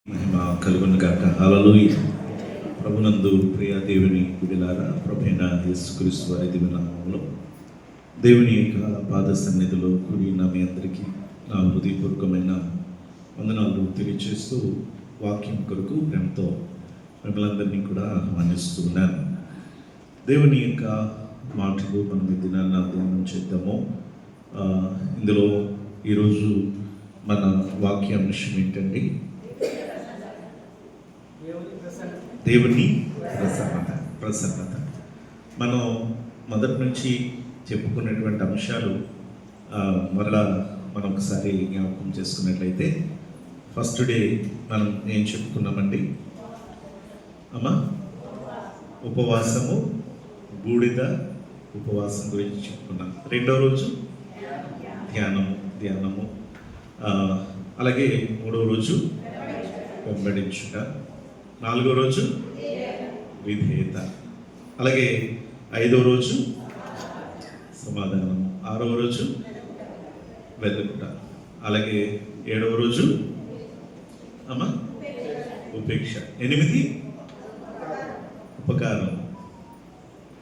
మహిమ కలుగును గాక. హల్లెలూయా. ప్రభునందు ప్రియ దేవుని బిడ్డలారా, ప్రభువైన యేసుక్రీస్తు వారి దివ్య నామములో దేవుని యొక్క పాద సన్నిధిలో కూడిన మీ అందరికీ నా హృదయపూర్వకమైన వందనాలు తెలియజేస్తూ వాక్యం కొరకు ప్రేమతో మిమ్మల్ందరినీ కూడా ఆహ్వానిస్తూ ఉన్నాను. దేవుని యొక్క మాటలు మనం ఈ దినాన్ని ధ్యానం చేద్దాము. ఇందులో ఈరోజు మన వాక్యాంశం ఏంటండి? దేవుని ప్రసన్నత. మనం మొదటి నుంచి చెప్పుకున్నటువంటి అంశాలు మరలా మనం ఒకసారి జ్ఞాపకం చేసుకున్నట్లయితే, ఫస్ట్ డే మనం ఏం చెప్పుకున్నామండి అమ్మా? ఉపవాసము, బూడిద ఉపవాసం గురించి చెప్పుకున్నాం. రెండో రోజు ధ్యానము, అలాగే మూడో రోజు వెంబడించుట, నాలుగో రోజు విధేయత, అలాగే ఐదో రోజు సమాధానం, ఆరవ రోజు వెతుకుట, అలాగే ఏడవ రోజు ఉపేక్ష, 8 ఉపకారం.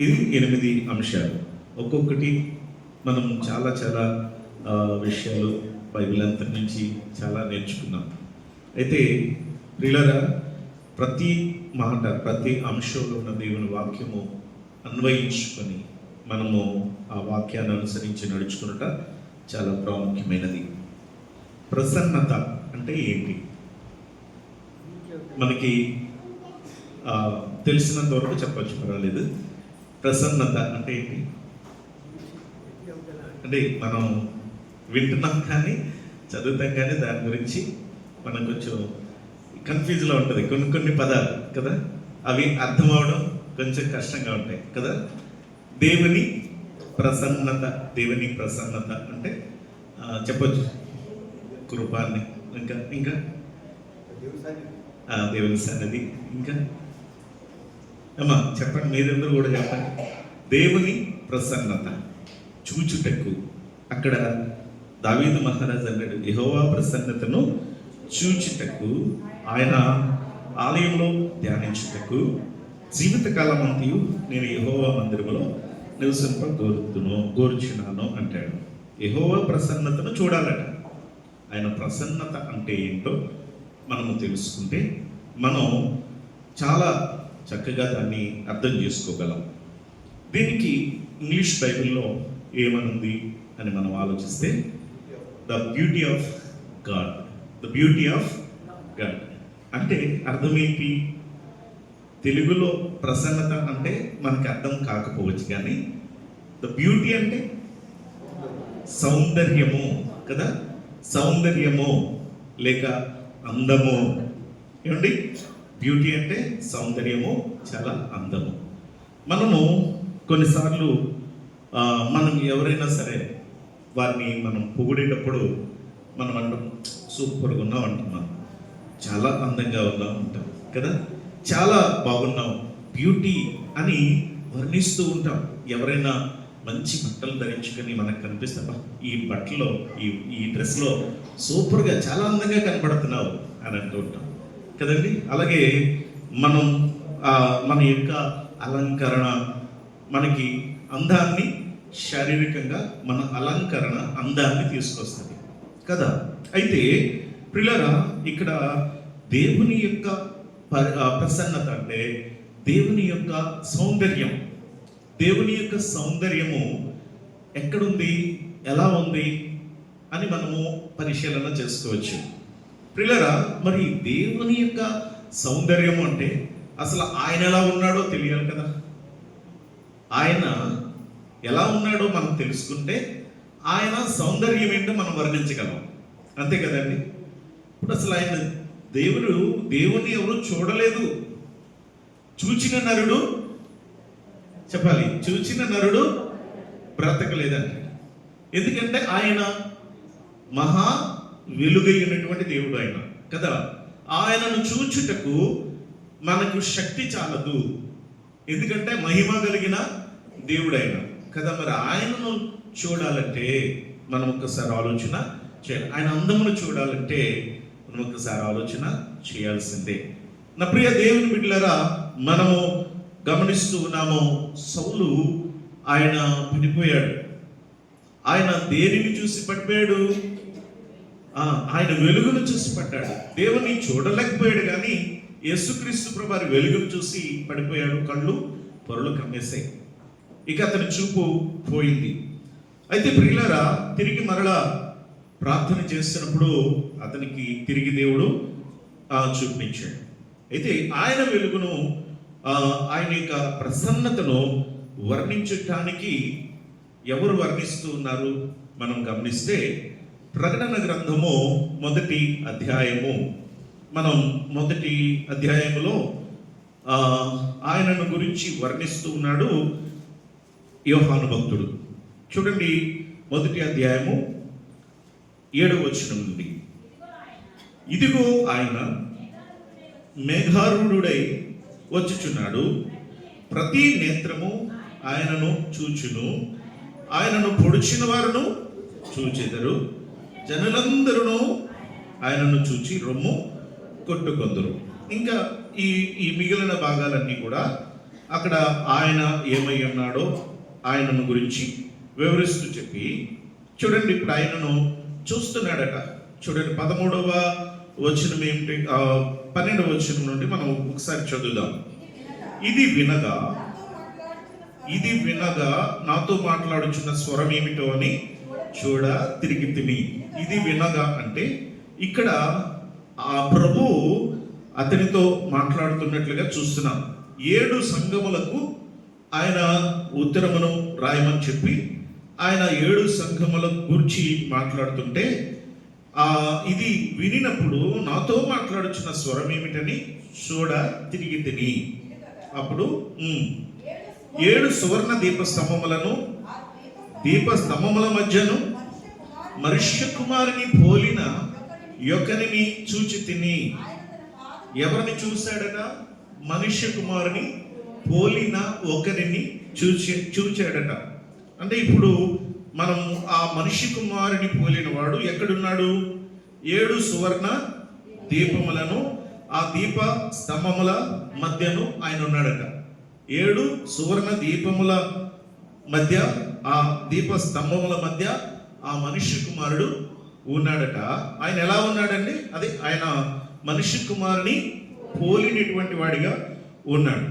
ఇది 8 అంశాలు. ఒక్కొక్కటి మనం చాలా విషయాలు బైబిల్ అంతటి నుంచి చాలా నేర్చుకున్నాం. అయితే ప్రియులారా, ప్రతి మాట, ప్రతి అంశంలో ఉన్న దేవుని వాక్యము అన్వయించుకొని మనము ఆ వాక్యాన్ని అనుసరించి నడుచుకున్నట చాలా ప్రాముఖ్యమైనది. ప్రసన్నత అంటే ఏంటి? మనకి తెలిసినంత వరకు చెప్పచ్చు, పర్వాలేదు. ప్రసన్నత అంటే ఏంటి అంటే మనం వింటున్నాం కానీ చదువుతాం కానీ దాని గురించి మనం కొంచెం కన్ఫ్యూజ్లో ఉంటుంది. కొన్ని పదాలు కదా, అవి అర్థం అవడం కొంచెం కష్టంగా ఉంటాయి కదా. దేవుని ప్రసన్నత అంటే చెప్పచ్చు, కృపాన్ని, ఇంకా దేవుని సన్నిధి, ఇంకా అమ్మా చెప్పండి, మీరందరూ కూడా చెప్పండి. దేవుని ప్రసన్నత చూచుటకు, అక్కడ దావీదు మహారాజు అన్నాడు, యెహోవా ప్రసన్నతను చూచుటకు, ఆయన ఆలయంలో ధ్యానించుటకు జీవితకాలం అంతయు నేను యెహోవా మందిరములో కోరుచున్నాను అంటాడు. యెహోవా ప్రసన్నతను చూడాలట. ఆయన ప్రసన్నత అంటే ఏంటో మనము తెలుసుకుంటే మనం చాలా చక్కగా దాన్ని అర్థం చేసుకోగలం. దీనికి ఇంగ్లీష్ బైబిల్లో ఏమనుంది అని మనం ఆలోచిస్తే, ద బ్యూటీ ఆఫ్ గాడ్ అంటే అర్థం ఏంటి? తెలుగులో ప్రసన్నత అంటే మనకి అర్థం కాకపోవచ్చు, కానీ ద బ్యూటీ అంటే సౌందర్యము కదా, సౌందర్యము లేక అందము. ఏమండి? బ్యూటీ అంటే సౌందర్యము, చాలా అందము. మనము కొన్నిసార్లు మనం ఎవరైనా సరే వారిని మనం పొగిడేటప్పుడు మనం అంటాం, సూపర్గా ఉన్నాం అంటున్నాం, చాలా అందంగా ఉన్నాం అంటాం కదా, చాలా బాగున్నాం, బ్యూటీ అని వర్ణిస్తూ ఉంటాం. ఎవరైనా మంచి బట్టలు ధరించుకొని మనకు కనిపిస్తా, ఈ బట్టలో ఈ డ్రెస్లో సూపర్గా చాలా అందంగా కనబడుతున్నావు అని అంటూ ఉంటాం కదండి. అలాగే మనం మన యొక్క అలంకరణ మనకి అందాన్ని, శారీరకంగా మన అలంకరణ అందాన్ని తీసుకొస్తుంది కదా. అయితే ప్రియులారా, ఇక్కడ దేవుని యొక్క ప్రసన్నత అంటే దేవుని యొక్క సౌందర్యం. దేవుని యొక్క సౌందర్యము ఎక్కడుంది, ఎలా ఉంది అని మనము పరిశీలన చేసుకోవచ్చు. ప్రియులారా, మరి దేవుని యొక్క సౌందర్యము అంటే అసలు ఆయన ఎలా ఉన్నాడో తెలియాలి కదా. ఆయన ఎలా ఉన్నాడో మనం తెలుసుకుంటే ఆయన సౌందర్యం ఏంటో మనం వర్ణించగలం, అంతే కదండి. ఇప్పుడు అసలు ఆయన దేవుని ఎవరు చూడలేదు, చూచిన నరుడు చెప్పాలి, చూచిన నరుడు బ్రతకలేదండి. ఎందుకంటే ఆయన మహా వెలుగైనటువంటి దేవుడు ఆయన కదా. ఆయనను చూచుటకు మనకు శక్తి చాలదు, ఎందుకంటే మహిమ కలిగిన దేవుడు ఆయన కదా. మరి ఆయనను చూడాలంటే మనం ఒక్కసారి ఆలోచన చేయాలి. ఆయన అందమును చూడాలంటే మనం ఒకసారి ఆలోచన చేయాల్సిందే. నా ప్రియ దేవుని బిడ్డలారా, మనము గమనిస్తూ ఉన్నాము, సౌలు ఆయన పడిపోయాడు. ఆయన దేనిని చూసి పడిపోయాడు? ఆయన వెలుగును చూసి పడ్డాడు. దేవుని చూడలేకపోయాడు, కానీ యేసుక్రీస్తు ప్రభు వారి వెలుగును చూసి పడిపోయాడు. కళ్ళు పొరలు కమ్మేశాయి, ఇక అతని చూపు పోయింది. అయితే ప్రియులారా, తిరిగి మరలా ప్రార్థన చేస్తున్నప్పుడు అతనికి తిరిగి దేవుడు చూపించాడు. అయితే ఆయన వెలుగును, ఆయన యొక్క ప్రసన్నతను వర్ణించటానికి ఎవరు వర్ణిస్తూ ఉన్నారు? మనం గమనిస్తే ప్రకటన గ్రంథము 1వ అధ్యాయము, మనం 1వ అధ్యాయములో ఆయనను గురించి వర్ణిస్తూ ఉన్నాడు యోహాను భక్తుడు. చూడండి, 1వ అధ్యాయము 7వ వచనం నుండి. ఇదిగో ఆయన మేఘారూఢుడై వచ్చుచున్నాడు, ప్రతి నేత్రము ఆయనను చూచును, ఆయనను పొడిచిన వారును చూచెదరు, జనులందరూ ఆయనను చూచి రొమ్ము కొట్టుకొందరు. ఇంకా ఈ మిగిలిన భాగాలన్నీ కూడా అక్కడ ఆయన ఏమై ఉన్నాడో ఆయనను గురించి వివరిస్తూ చెప్పి, చూడండి ఇప్పుడు ఆయనను చూస్తున్నాడట. చూడండి 13వ వచనం ఏమిటి, 12వ వచనం నుండి మనం ఒకసారి చదువుదాం. ఇది వినగా నాతో మాట్లాడుచున్న స్వరం ఏమిటో అని చూడ తిరిగి తిని. ఇది వినగా అంటే ఇక్కడ ఆ ప్రభు అతనితో మాట్లాడుతున్నట్లుగా చూస్తున్నాం. 7 సంఘములకు ఆయన ఉత్తరమును రాయమని చెప్పి ఆయన 7 సంఘముల గురించి మాట్లాడుతుంటే, ఇది వినినప్పుడు నాతో మాట్లాడుచున్న స్వరం ఏమిటని చూడ తిరిగి తిని. అప్పుడు 7 సువర్ణ దీపస్తంభములను, దీపస్తంభముల మధ్యను మనుష్య కుమారుని పోలిన యొక్కనిని చూచి తిని. ఎవరిని చూశాడట? మనుష్య కుమారుని పోలిన ఒకరిని చూచాడట. అంటే ఇప్పుడు మనం ఆ మనిషి కుమారుని పోలిన వాడు ఎక్కడున్నాడు? 7 సువర్ణ దీపములను, ఆ దీప స్తంభముల మధ్యను ఆయన ఉన్నాడట. 7 సువర్ణ దీపముల మధ్య, ఆ దీప స్తంభముల మధ్య ఆ మనిషి కుమారుడు ఉన్నాడట. ఆయన ఎలా ఉన్నాడండి? అది ఆయన మనిషి కుమారుని పోలినటువంటి వాడిగా ఉన్నాడు.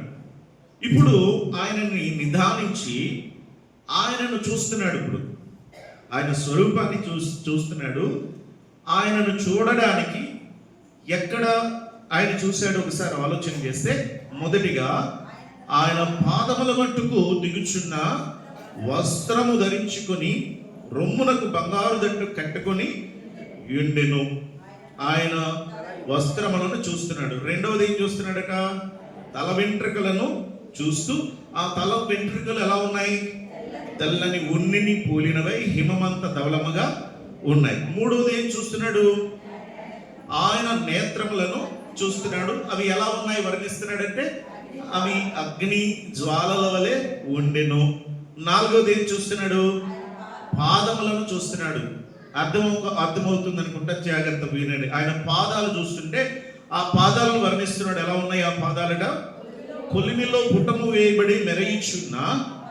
ఇప్పుడు ఆయనని నిదానించి ఆయనను చూస్తున్నాడు. ఇప్పుడు ఆయన స్వరూపాన్ని చూస్తున్నాడు. ఆయనను చూడడానికి ఎక్కడ ఆయన చూశాడు ఒకసారి ఆలోచన చేస్తే, మొదటిగా ఆయన పాదముల మట్టుకు దిగుచున్న వస్త్రము ధరించుకొని రొమ్మునకు బంగారు దండు కట్టుకొని ఉండెను. ఆయన వస్త్రములను చూస్తున్నాడు. రెండవది ఏం చూస్తున్నాడట? తల వెంట్రుకలను చూస్తూ, ఆ తల వెంట్రుకలు ఎలా ఉన్నాయి? తెల్లని ఉన్నిని పోలినవై హిమమంత ధవలముగా ఉన్నాయి. మూడవది ఏం చూస్తున్నాడు? ఆయన నేత్రములను చూస్తున్నాడు. అవి ఎలా ఉన్నాయి వర్ణిస్తున్నాడంటే, అవి అగ్ని జ్వాలల వలె ఉండెను. నాలుగవది ఏం చూస్తున్నాడు? పాదములను చూస్తున్నాడు. అర్థమవుతుంది అనుకుంటా, జాగ్రత్త వినండి. ఆయన పాదాలు చూస్తుంటే ఆ పాదాలను వర్ణిస్తున్నాడు. ఎలా ఉన్నాయి ఆ పాదాలట? కొలిమిలో పుటము వేయబడి మెరయిచున్న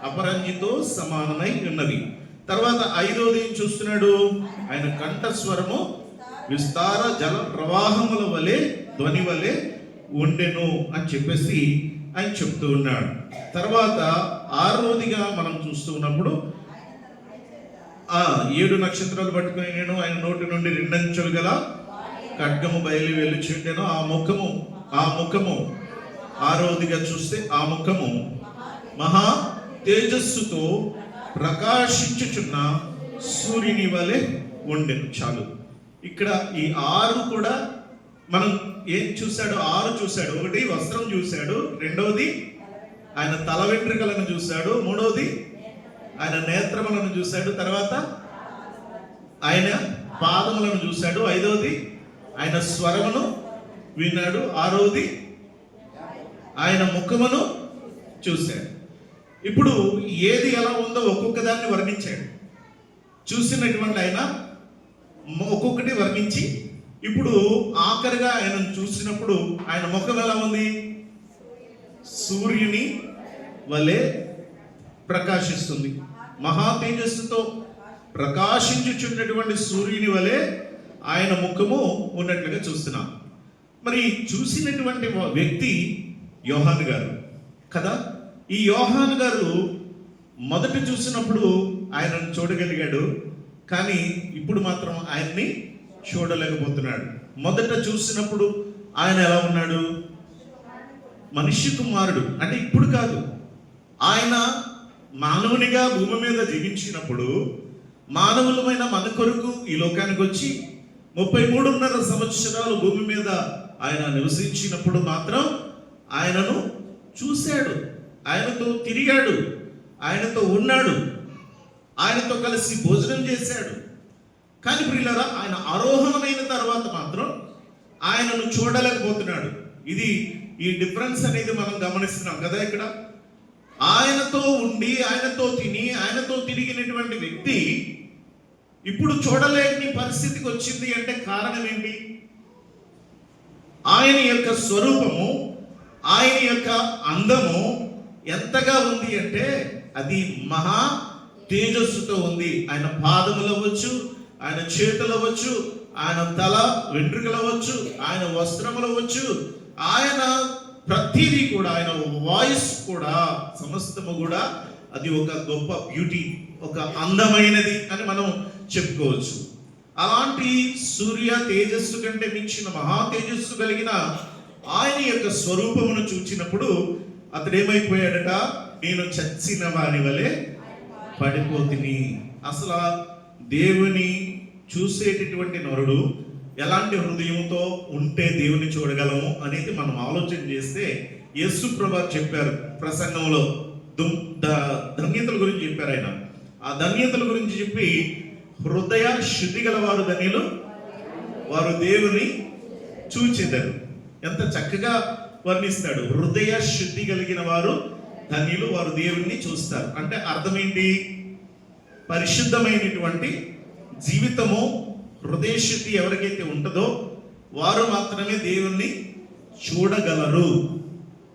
అపరంజితో సమానమై ఉన్నవి. తర్వాత ఐదవది ఏం చూస్తున్నాడు? ఆయన కంఠస్వరము విస్తార జల ప్రవాహముల వలె, ధ్వని వలె ఉండెను అని చెప్పేసి ఆయన చెప్తూ ఉన్నాడు. తర్వాత ఆరవదిగా మనం చూస్తూ ఉన్నప్పుడు 7 నక్షత్రాలు పట్టుకుని నేను ఆయన నోటి నుండి 2 అంచులు గల ఖడ్గము బయలు వెళ్ళుచుండెను. ఆ ముఖము ఆరవదిగా చూస్తే ఆ ముఖము మహా తేజస్సుతో ప్రకాశించుచున్న సూర్యుని వలె ఉండెను. చాలు. ఇక్కడ ఈ 6 కూడా మనం ఏం చూశాడు? 6 చూశాడు. ఒకటి వస్త్రం చూశాడు, రెండవది ఆయన తల వెంట్రుకలను చూశాడు, మూడవది ఆయన నేత్రములను చూశాడు, తర్వాత ఆయన పాదములను చూశాడు, ఐదవది ఆయన స్వరమును విన్నాడు, ఆరవది ఆయన ముఖమును చూశాడు. ఇప్పుడు ఏది ఎలా ఉందో ఒక్కొక్క దాన్ని వర్ణించాడు. చూసినటువంటి ఆయన ఒక్కొక్కటి వర్ణించి ఇప్పుడు ఆఖరిగా ఆయనను చూసినప్పుడు ఆయన ముఖం ఎలా ఉంది? సూర్యుని వలె ప్రకాశిస్తుంది. మహా తేజస్సుతో ప్రకాశించుచున్నటువంటి సూర్యుని వలె ఆయన ముఖము ఉన్నట్లుగా చూస్తున్నాం. మరి చూసినటువంటి వ్యక్తి యోహాను గారు కదా. ఈ యోహాను గారు మొదట చూసినప్పుడు ఆయనను చూడగలిగాడు, కానీ ఇప్పుడు మాత్రం ఆయన్ని చూడలేకపోతున్నాడు. మొదట చూసినప్పుడు ఆయన ఎలా ఉన్నాడు? మనిషి కుమారుడు. అంటే ఇప్పుడు కాదు, ఆయన మానవునిగా భూమి మీద జీవించినప్పుడు మానవులమైన మన కొరకు ఈ లోకానికి వచ్చి 33.5 సంవత్సరాలు భూమి మీద ఆయన నివసించినప్పుడు మాత్రం ఆయనను చూశాడు, ఆయనతో తిరిగాడు, ఆయనతో ఉన్నాడు, ఆయనతో కలిసి భోజనం చేశాడు. కానీ ప్రియులారా, ఆయన ఆరోహణమైన తర్వాత మాత్రం ఆయనను చూడలేకపోతున్నాడు. ఇది ఈ డిఫరెన్స్ అనేది మనం గమనిస్తున్నాం కదా. ఇక్కడ ఆయనతో ఉండి, ఆయనతో తిని, ఆయనతో తిరిగినటువంటి వ్యక్తి ఇప్పుడు చూడలేని పరిస్థితికి వచ్చింది అంటే కారణం ఏంటి? ఆయన యొక్క స్వరూపము, ఆయన యొక్క అందము ఎంతగా ఉంది అంటే అది మహా తేజస్సుతో ఉంది. ఆయన పాదములు అవ్వచ్చు, ఆయన చేతులు అవ్వచ్చు, ఆయన తల వెంట్రుకలు అవ్వచ్చు, ఆయన వస్త్రములు అవ్వచ్చు, ఆయన ప్రతిదీ కూడా, ఆయన వాయిస్ కూడా, సమస్తము కూడా అది ఒక గొప్ప బ్యూటీ, ఒక అందమైనది అని మనం చెప్పుకోవచ్చు. అలాంటి సూర్య తేజస్సు కంటే మించిన మహా తేజస్సు కలిగిన ఆయన యొక్క స్వరూపమును చూచినప్పుడు అతడు ఏమైపోయాడట? నేను చచ్చిన వారి వలె పడిపోతిని. అసలు దేవుని చూసేటటువంటి నరుడు ఎలాంటి హృదయంతో ఉంటే దేవుని చూడగలము అనేది మనం ఆలోచన చేస్తే, యేసు ప్రభువు చెప్పారు ప్రసంగంలో, ధన్యతల గురించి చెప్పారు. ఆయన ఆ ధన్యతల గురించి చెప్పి, హృదయ శుద్ధి గల వారు ధన్యులు, వారు దేవుని చూచెదరు. ఎంత చక్కగా వర్ణిస్తాడు. హృదయ శుద్ధి కలిగిన వారు ధన్యులు, వారు దేవుణ్ణి చూస్తారు. అంటే అర్థం ఏంటి? పరిశుద్ధమైనటువంటి జీవితము, హృదయ శుద్ధి ఎవరికైతే ఉంటుందో వారు మాత్రమే దేవుణ్ణి చూడగలరు.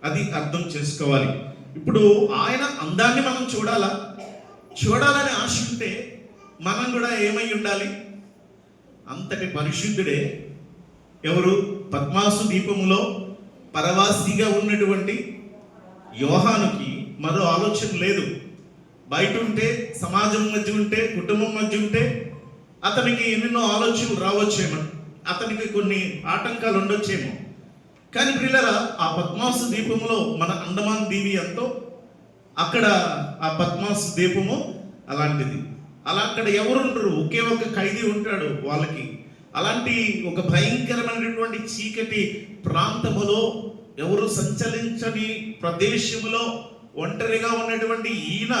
అది అర్థం చేసుకోవాలి. ఇప్పుడు ఆయన అందాన్ని మనం చూడాలని ఆశ ఉంటే మనం కూడా ఏమై ఉండాలి? అంతటి పరిశుద్ధుడే. ఎవరు? పద్మాసు దీపములో పరవాసిగా ఉన్నటువంటి యోహానుకి మరో ఆలోచన లేదు. బయట ఉంటే, సమాజం మధ్య ఉంటే, కుటుంబం మధ్య ఉంటే అతనికి ఎన్నెన్నో ఆలోచనలు రావచ్చేమో, అతనికి కొన్ని ఆటంకాలు ఉండొచ్చేమో. కానీ ప్రియులారా, ఆ పద్మాసు దీపంలో మన అండమాన్ దీవి ఎంతో, అక్కడ ఆ పద్మాసు దీపము అలాంటిది. అలా అక్కడ ఎవరు ఉండరు, ఒకే ఒక ఖైదీ ఉంటాడు వాళ్ళకి. అలాంటి ఒక భయంకరమైనటువంటి చీకటి ప్రాంతములో, ఎవరు సంచలించని ప్రదేశములో ఒంటరిగా ఉన్నటువంటి ఈయన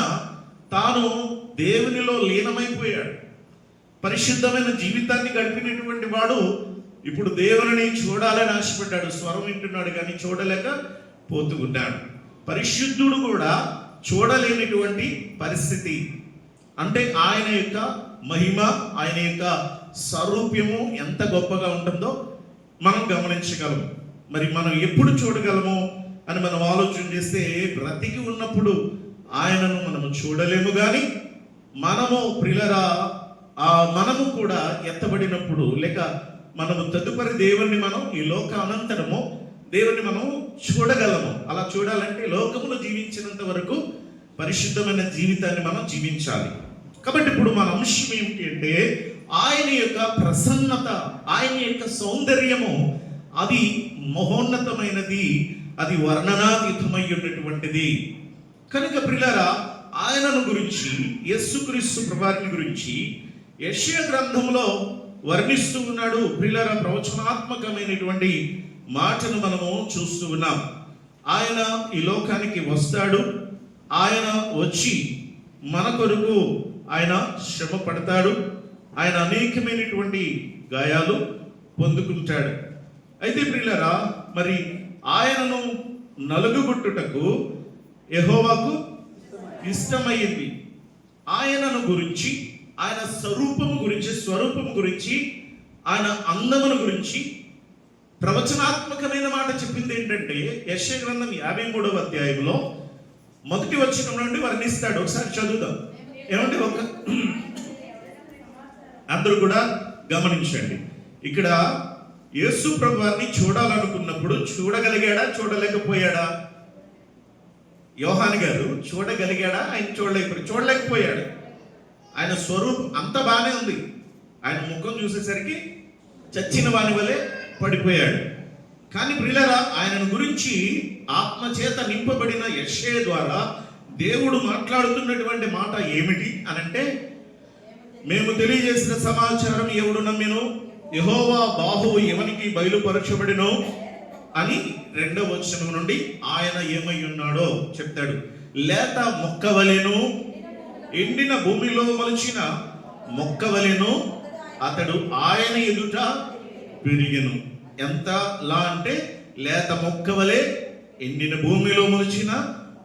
తాను దేవునిలో లీనమైపోయాడు. పరిశుద్ధమైన జీవితాన్ని గడిపినటువంటి వాడు ఇప్పుడు దేవుని చూడాలని ఆశపడ్డాడు. స్వరం వింటున్నాడు కానీ చూడలేక పోతున్నాడు. పరిశుద్ధుడు కూడా చూడలేనటువంటి పరిస్థితి. అంటే ఆయన యొక్క మహిమ, ఆయన యొక్క స్వరూప్యము ఎంత గొప్పగా ఉంటుందో మనం గమనించగలం. మరి మనం ఎప్పుడు చూడగలము అని మనం ఆలోచన చేస్తే, బ్రతికి ఉన్నప్పుడు ఆయనను మనము చూడలేము. కానీ మనము ప్రియులరా, మనము కూడా ఎత్తబడినప్పుడు, లేక మనము తదుపరి దేవుణ్ణి మనం ఈ లోక అనంతరము దేవుణ్ణి మనం చూడగలము. అలా చూడాలంటే లోకములో జీవించినంత వరకు పరిశుద్ధమైన జీవితాన్ని మనం జీవించాలి. కాబట్టి ఇప్పుడు మన అంశం ఏమిటి అంటే, ఆయన యొక్క ప్రసన్నత, ఆయన యొక్క సౌందర్యము అది మహోన్నతమైనది, అది వర్ణనాతీతమై ఉన్నటువంటిది. కనుక ప్రియులారా, ఆయనను గురించి, యేసుక్రీస్తు ప్రభువారిని గురించి యెషయా గ్రంథంలో వర్ణిస్తూ ఉన్నాడు. ప్రియులారా, ప్రవచనాత్మకమైనటువంటి మాటను మనము చూస్తూ ఉన్నాం. ఆయన ఈ లోకానికి వస్తాడు. ఆయన వచ్చి మన కొరకు ఆయన శ్రమ పడతాడు. ఆయన అనేకమైనటువంటి గాయాలు పొందుకుంటాడు. అయితే ప్రియులారా, మరి ఆయనను నలుగుగొట్టుటకు యెహోవాకు ఇష్టమైంది. ఆయనను గురించి, ఆయన స్వరూపము గురించి ఆయన అందమును గురించి ప్రవచనాత్మకమైన మాట చెప్పింది ఏంటంటే యెషయా గ్రంథం 53వ అధ్యాయంలో మొదటి వచనం నుండి వర్ణిస్తాడు. ఒకసారి చదువుదాం. ఏమంటే అందరూ కూడా గమనించండి. ఇక్కడ యేసు ప్రభు వారిని చూడాలనుకున్నప్పుడు చూడగలిగాడా, చూడలేకపోయాడా? యోహాను గారు చూడగలిగాడా? ఆయన చూడలేకపోయాడు. ఆయన స్వరూపం అంత బాగానే ఉంది. ఆయన ముఖం చూసేసరికి చచ్చిన వాని వలె పడిపోయాడు. కానీ ప్రియులారా, ఆయనను గురించి ఆత్మచేత నింపబడిన యెషయా ద్వారా దేవుడు మాట్లాడుతున్నటువంటి మాట ఏమిటి అనంటే, మేము తెలియజేసిన సమాచారం ఎవడు నమ్మెను, యెహోవా బాహువు ఎవనికి బయలుపరచబడినో అని 2వ వచనం నుండి ఆయన ఏమై ఉన్నాడో చెప్తాడు. లేత మొక్కవలెను, ఎండిన భూమిలో మొలిచిన మొక్కవలెను అతడు ఆయన ఎదుట పెరిగెను. ఎంతలా అంటే లేత మొక్కవలే, ఎండిన భూమిలో మొలిచిన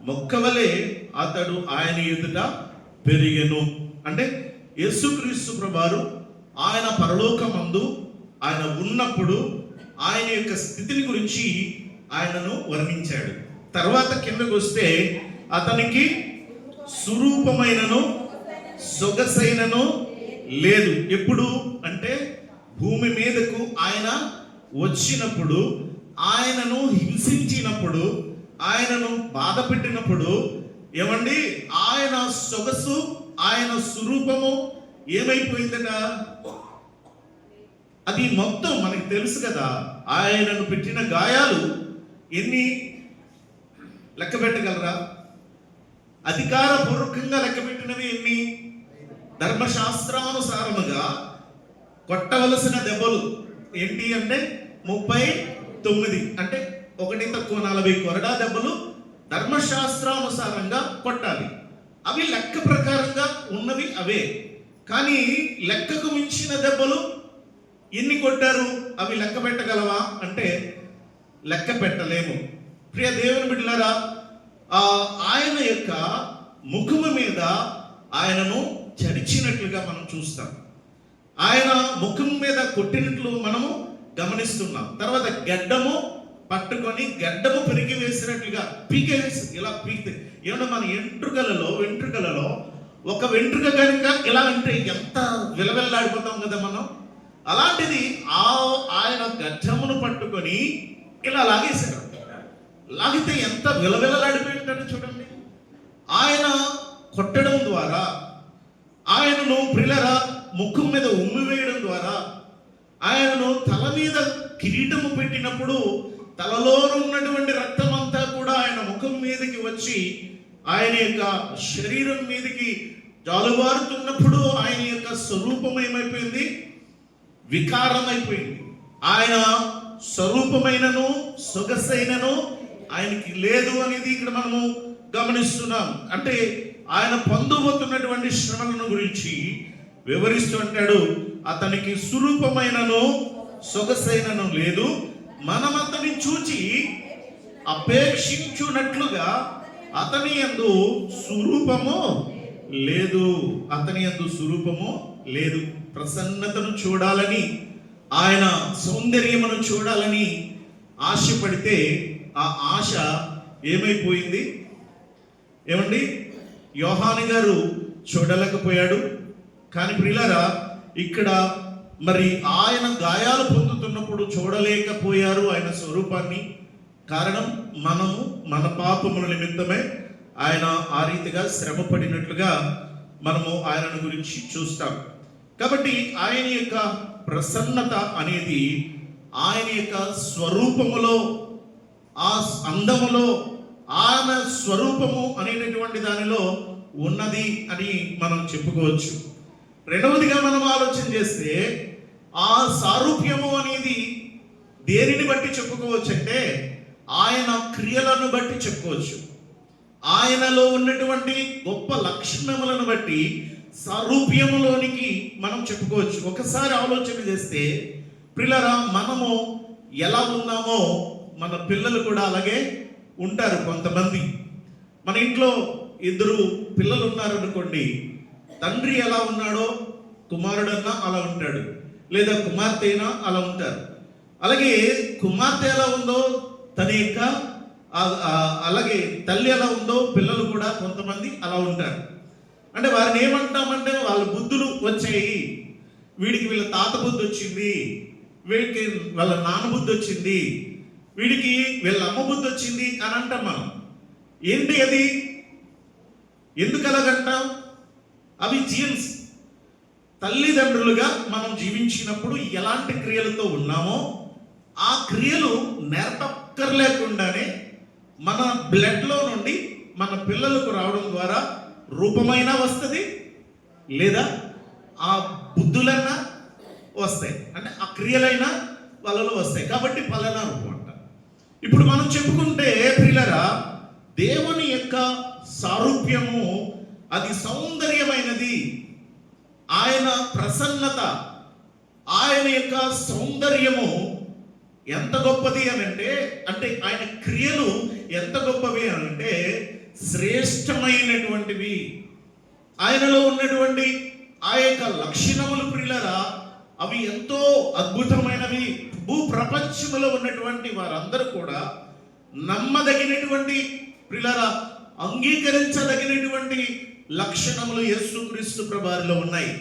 మొక్కవలే అతడు ఆయన ఎదుట పెరిగెను. అంటే యేసుక్రీస్తు ప్రభువారు ఆయన పరలోకమందు ఆయన ఉన్నప్పుడు ఆయన యొక్క స్థితిని గురించి ఆయనను వర్ణించాడు. తర్వాత కిందకు వస్తే అతనికి స్వరూపమైనను సొగసైనను లేదు. ఎప్పుడు అంటే భూమి మీదకు ఆయన వచ్చినప్పుడు, ఆయనను హింసించినప్పుడు, ఆయనను బాధ పెట్టినప్పుడు ఏమండి ఆయన సొగసు, ఆయన స్వరూపము ఏమైపోయిందట? అది మొత్తం మనకి తెలుసు కదా. ఆయనను పెట్టిన గాయాలు ఎన్ని లెక్క పెట్టగలరా? అధికారపూర్వకంగా లెక్క పెట్టినవి ఎన్ని? ధర్మశాస్త్రానుసారముగా కొట్టవలసిన దెబ్బలు ఏంటి అంటే 39, అంటే 1 తక్కువ 40 కొరడా దెబ్బలు ధర్మశాస్త్రానుసారంగా కొట్టాలి. అవి లెక్క ప్రకారంగా ఉన్నవి అవే. కానీ లెక్కకు మించిన దెబ్బలు ఎన్ని కొట్టారు? అవి లెక్క పెట్టగలవా అంటే లెక్క పెట్టలేము. ప్రియ దేవుని బిడ్డలారా, ఆయన యొక్క ముఖము మీద ఆయనను చరిచినట్లుగా మనం చూస్తాం. ఆయన ముఖం మీద కొట్టినట్లు మనము గమనిస్తున్నాం. తర్వాత గడ్డము పట్టుకొని గడ్డము పెరిగి వేసినట్లుగా పీకేసి ఇలా పీకితే ఏమన్నా మన వెంట్రుకలలో ఒక వెంట్రుక కనుక ఇలా అంటే ఎంత విలవెల్లాడిపోతాం కదా మనం. అలాంటిది ఆయన గడ్డమును పట్టుకొని ఇలా లాగేశాడు. లాగితే ఎంత విలవిలలాడిపోయింటాడో చూడండి. ఆయన కొట్టడం ద్వారా, ఆయనను ప్రియులారా ముఖం మీద ఉమ్మి వేయడం ద్వారా, ఆయనను తల మీద కిరీటము పెట్టినప్పుడు తలలో ఉన్నటువంటి రక్తం అంతా కూడా ఆయన ముఖం మీదకి వచ్చి ఆయన యొక్క శరీరం మీదకి జాలువారుతున్నప్పుడు ఆయన యొక్క స్వరూపం ఏమైపోయింది? వికారమైపోయింది. ఆయన స్వరూపమైనను సొగసైనను ఆయనకి లేదు అనేది ఇక్కడ మనము గమనిస్తున్నాం. అంటే ఆయన పొందబోతున్నటువంటి శ్రమలను గురించి వివరిస్తూ అంటాడు, అతనికి స్వరూపమైనను సొగసైనను లేదు, మనం అతని చూచి అపేక్షించున్నట్లుగా అతని యందు స్వరూపము లేదు. అతని యందు స్వరూపము లేదు. ప్రసన్నతను చూడాలని, ఆయన సౌందర్యమును చూడాలని ఆశపడితే ఆ ఆశ ఏమైపోయింది? ఏమండి, యోహాను గారు చూడలేకపోయాడు. కానీ ప్రియులారా, ఇక్కడ మరి ఆయన గాయాలు పొందుతున్నప్పుడు చూడలేకపోయారు ఆయన స్వరూపాన్ని. కారణం మనము మన పాపముల నిమిత్తమే ఆయన ఆ రీతిగా శ్రమ పడినట్లుగా మనము ఆయనను గురించి చూస్తాం. కాబట్టి ఆయన యొక్క ప్రసన్నత అనేది ఆయన యొక్క స్వరూపములో, ఆ అందములో, ఆయన స్వరూపము అనేటటువంటి దానిలో ఉన్నది అని మనం చెప్పుకోవచ్చు. రెండవదిగా మనం ఆలోచన చేస్తే ఆ సారూప్యము అనేది దేనిని బట్టి చెప్పుకోవచ్చు అంటే ఆయన క్రియలను బట్టి చెప్పుకోవచ్చు. ఆయనలో ఉన్నటువంటి గొప్ప లక్షణములను బట్టి సారూప్యములోనికి మనం చెప్పుకోవచ్చు. ఒకసారి ఆలోచన చేస్తే పిల్లరా, మనము ఎలా ఉన్నామో మన పిల్లలు కూడా అలాగే ఉంటారు. కొంతమంది మన ఇంట్లో 2 పిల్లలు ఉన్నారనుకోండి, తండ్రి ఎలా ఉన్నాడో కుమారుడన్నా అలా ఉంటాడు. లేదా కుమార్తె అయినా అలా ఉంటారు. అలాగే కుమార్తె ఎలా ఉందో తన యొక్క అలాగే తల్లి ఎలా ఉందో పిల్లలు కూడా కొంతమంది అలా ఉంటారు. అంటే వారిని ఏమంటామంటే వాళ్ళ బుద్ధులు వచ్చాయి, వీడికి వీళ్ళ తాత బుద్ధి వచ్చింది, వీడికి వాళ్ళ నాన్న బుద్ధి వచ్చింది, వీడికి వీళ్ళ అమ్మ బుద్ధి వచ్చింది అని అంటాం మనం. ఏంటి అది? ఎందుకు అలాగంటాం? అవి జీన్స్. తల్లిదండ్రులుగా మనం జీవించినప్పుడు ఎలాంటి క్రియలతో ఉన్నామో ఆ క్రియలు నేర్పక్కర్లేకుండానే మన బ్లడ్లో నుండి మన పిల్లలకు రావడం ద్వారా రూపమైనా వస్తుంది, లేదా ఆ బుద్ధులైనా వస్తాయి, అంటే ఆ క్రియలైనా వాళ్ళలో వస్తాయి. కాబట్టి పలానా రూపం అంట. ఇప్పుడు మనం చెప్పుకుంటే ప్రియులారా, దేవుని యొక్క సారూప్యము అది సౌందర్యమైనది. ఆయన ప్రసన్నత, ఆయన యొక్క సౌందర్యము ఎంత గొప్పది అని అంటే ఆయన క్రియలు ఎంత గొప్పవి అని అంటే శ్రేష్టమైనటువంటివి. ఆయనలో ఉన్నటువంటి ఆ యొక్క లక్షణములు ప్రియులారా అవి ఎంతో అద్భుతమైనవి. భూ ప్రపంచంలో ఉన్నటువంటి వారందరూ కూడా నమ్మదగినటువంటి ప్రియులారా, అంగీకరించదగినటువంటి లక్షణములు యేసుక్రీస్తు ప్రభువారిలో ఉన్నాయి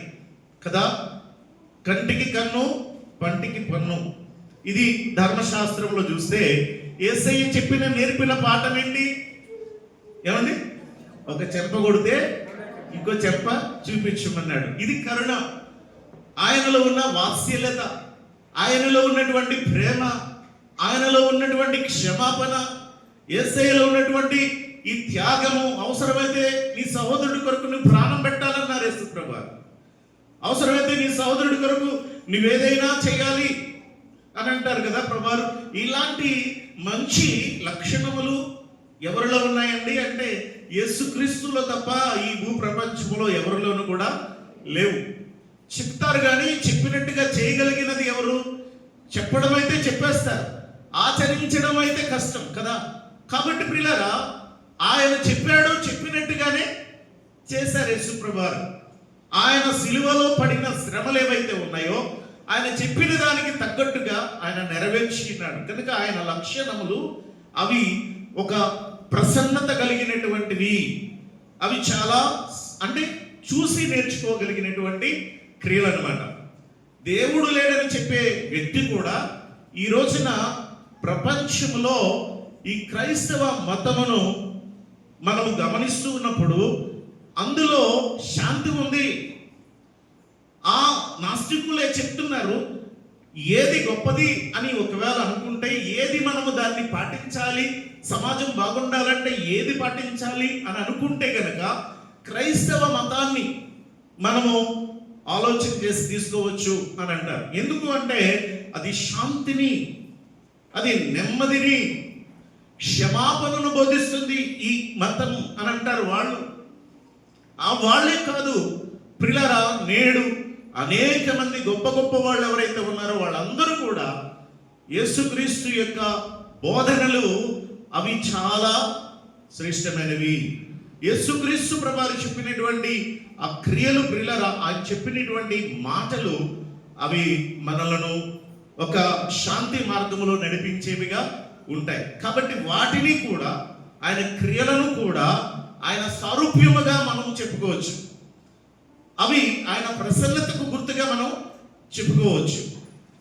కదా. కంటికి కన్ను, పంటికి పన్ను. ఇది ధర్మశాస్త్రంలో చూస్తే యేసయ్య నేర్పిన పాఠం ఏంటి? ఏమండి? ఒక చెంప కొడితే ఇంకో చెంప చూపించమన్నాడు. ఇది కరుణ, ఆయనలో ఉన్న వాత్సల్యత, ఆయనలో ఉన్నటువంటి ప్రేమ, ఆయనలో ఉన్నటువంటి క్షమాపణ, యేసయ్యలో ఉన్నటువంటి ఈ త్యాగము. అవసరమైతే నీ సహోదరుడి కొరకు నువ్వు ప్రాణం పెట్టాలన్నారు యేసు ప్రభువారు. అవసరమైతే నీ సహోదరుడి కొరకు నువ్వేదైనా చేయాలి అని అంటారు కదా ప్రభువారు. ఇలాంటి మంచి లక్షణములు ఎవరిలో ఉన్నాయండి అంటే యేసుక్రీస్తులో తప్ప ఈ భూ ప్రపంచంలో ఎవరిలోనూ కూడా లేవు. చెప్తారు కానీ చెప్పినట్టుగా చేయగలిగినది ఎవరు? చెప్పడం అయితే చెప్పేస్తారు, ఆచరించడం అయితే కష్టం కదా. కాబట్టి ప్రియులారా, ఆయన చెప్పాడు, చెప్పినట్టుగానే చేశారు యేసు ప్రభువారు. ఆయన సిలువలో పడిన శ్రమలు ఏవైతే ఉన్నాయో ఆయన చెప్పిన దానికి తగ్గట్టుగా ఆయన నెరవేర్చినాడు. కనుక ఆయన లక్షణములు అవి ఒక ప్రసన్నత కలిగినటువంటివి. అవి చాలా అంటే చూసి నేర్చుకోగలిగినటువంటి క్రియలు అన్నమాట. దేవుడు లేడని చెప్పే వ్యక్తి కూడా ఈ రోజున ప్రపంచంలో ఈ క్రైస్తవ మతమును మనము గమనిస్తూ ఉన్నప్పుడు అందులో శాంతి ఉంది. ఆ నాస్తికులే చెప్తున్నారు ఏది గొప్పది అని ఒకవేళ అనుకుంటే, ఏది మనము దాన్ని పాటించాలి, సమాజం బాగుండాలంటే ఏది పాటించాలి అని అనుకుంటే గనక క్రైస్తవ మతాన్ని మనము ఆలోచన చేసి తీసుకోవచ్చు అని అంటారు. ఎందుకు అంటే అది శాంతిని, అది నెమ్మదిని, క్షమాపణను బోధిస్తుంది ఈ మతం అని అంటారు వాళ్ళు. ఆ వాళ్ళే కాదు ప్రియులారా, నేడు అనేక మంది గొప్ప గొప్ప వాళ్ళు ఎవరైతే ఉన్నారో వాళ్ళందరూ కూడా యేసుక్రీస్తు యొక్క బోధనలు అవి చాలా శ్రేష్టమైనవి. యేసుక్రీస్తు ప్రభువారు చెప్పినటువంటి ఆ క్రియలు ప్రియులారా, ఆయన చెప్పినటువంటి మాటలు అవి మనలను ఒక శాంతి మార్గంలో నడిపించేవిగా ఉంటాయి. కాబట్టి వాటిని కూడా, ఆయన క్రియలను కూడా ఆయన సారూప్యముగా మనం చెప్పుకోవచ్చు. అవి ఆయన ప్రసన్నతకు గుర్తుగా మనం చెప్పుకోవచ్చు.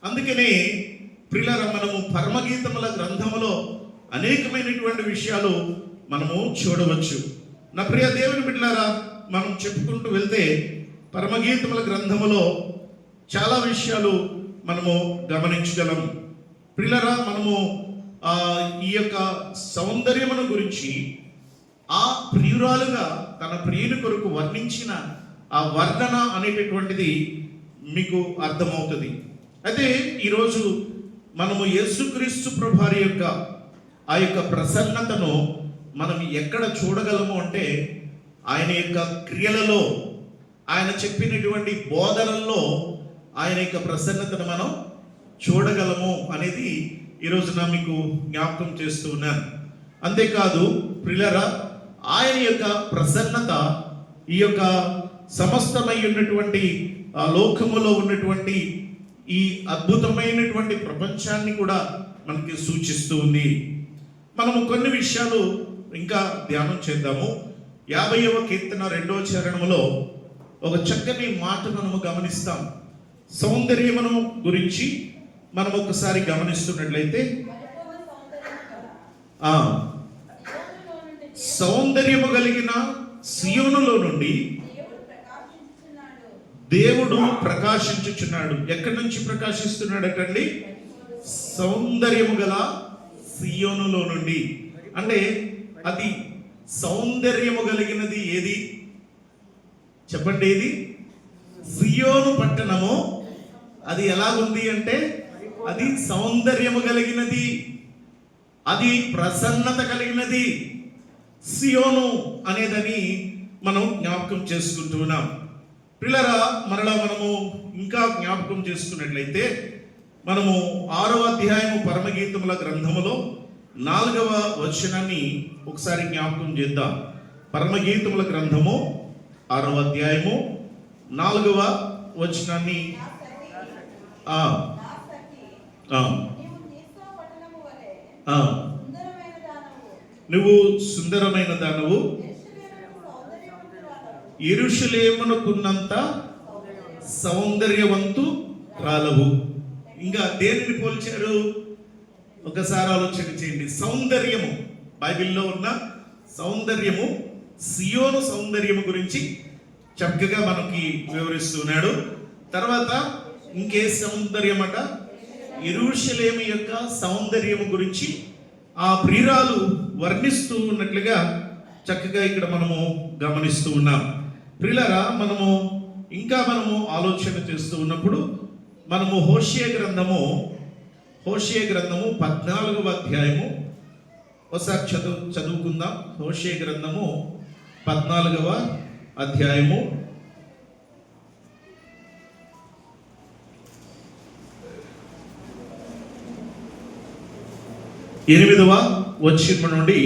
అందుకనే ప్రియులారా, మనము పరమగీతముల గ్రంథములో అనేకమైనటువంటి విషయాలు మనము చూడవచ్చు. నా ప్రియ దేవుని బిడ్డలారా, మనం చెప్పుకుంటూ వెళ్తే పరమగీతముల గ్రంథములో చాలా విషయాలు మనము గమనించగలం. ప్రియులారా, మనము ఈ యొక్క సౌందర్యమును గురించి ఆ ప్రియురాలుగా తన ప్రియుని కొరకు వర్ణించిన ఆ వర్ణన అనేటటువంటిది మీకు అర్థమవుతుంది. అయితే ఈరోజు మనము యేసుక్రీస్తు ప్రభువారి యొక్క ఆ యొక్క ప్రసన్నతను మనం ఎక్కడ చూడగలము అంటే ఆయన యొక్క క్రియలలో, ఆయన చెప్పినటువంటి బోధనల్లో ఆయన యొక్క ప్రసన్నతను మనం చూడగలము అనేది ఈరోజు మీకు జ్ఞాపకం చేస్తూ ఉన్నాను. అంతేకాదు ప్రియులారా, ఆయన యొక్క ప్రసన్నత ఈ యొక్క సమస్తమై ఉన్నటువంటి ఆ లోకములో ఉన్నటువంటి ఈ అద్భుతమైనటువంటి ప్రపంచాన్ని కూడా మనకి సూచిస్తూ ఉంది. మనము కొన్ని విషయాలు ఇంకా ధ్యానం చేద్దాము. 50వ కీర్తన 2వ చరణంలో ఒక చక్కని మాట మనము గమనిస్తాం. సౌందర్యమును గురించి మనం ఒకసారి గమనిస్తున్నట్లయితే, సౌందర్యము కలిగిన సియోనులో నుండి దేవుడు ప్రకాశించుచున్నాడు. ఎక్కడి నుంచి ప్రకాశిస్తున్నాడటండి? సౌందర్యము గల సియోనులో నుండి. అంటే అది సౌందర్యము కలిగినది ఏది చెప్పండి? ఏది? సియోను పట్టణము. అది ఎలాగుంది అంటే అది సౌందర్యము కలిగినది, అది ప్రసన్నత కలిగినది. సియోను అనేదని మనం జ్ఞాపకం చేసుకుంటున్నాం. పిల్లరా, మరలా మనము ఇంకా జ్ఞాపకం చేసుకున్నట్లయితే మనము 6వ అధ్యాయము పరమగీతముల గ్రంథములో 4వ వచనాన్ని ఒకసారి జ్ఞాపకం చేద్దాం. పరమగీతముల గ్రంథము 6వ అధ్యాయము 4వ వచనాన్ని నువ్వు సుందరమైన దానవు, యెరూషలేమునకున్నంత సౌందర్యవంతురాలవు. ఇంకా దేనిని పోల్చారు? ఒకసారి ఆలోచన చేయండి. సౌందర్యము, బైబిల్లో ఉన్న సౌందర్యము, సియోను సౌందర్యము గురించి చక్కగా మనకి వివరిస్తున్నాడు. తర్వాత ఇంకే సౌందర్యం అట? యెరూషలేము యొక్క సౌందర్యము గురించి ఆ ప్రియురాలు వర్ణిస్తూ ఉన్నట్లుగా చక్కగా ఇక్కడ మనము గమనిస్తూ ఉన్నాం. ప్రియులారా, మనము ఆలోచన చేస్తూ ఉన్నప్పుడు మనము హోషేయ గ్రంథము 14వ అధ్యాయము ఒకసారి చదువుకుందాం. హోషేయ గ్రంథము 14వ అధ్యాయము 8వ వచనం నుండి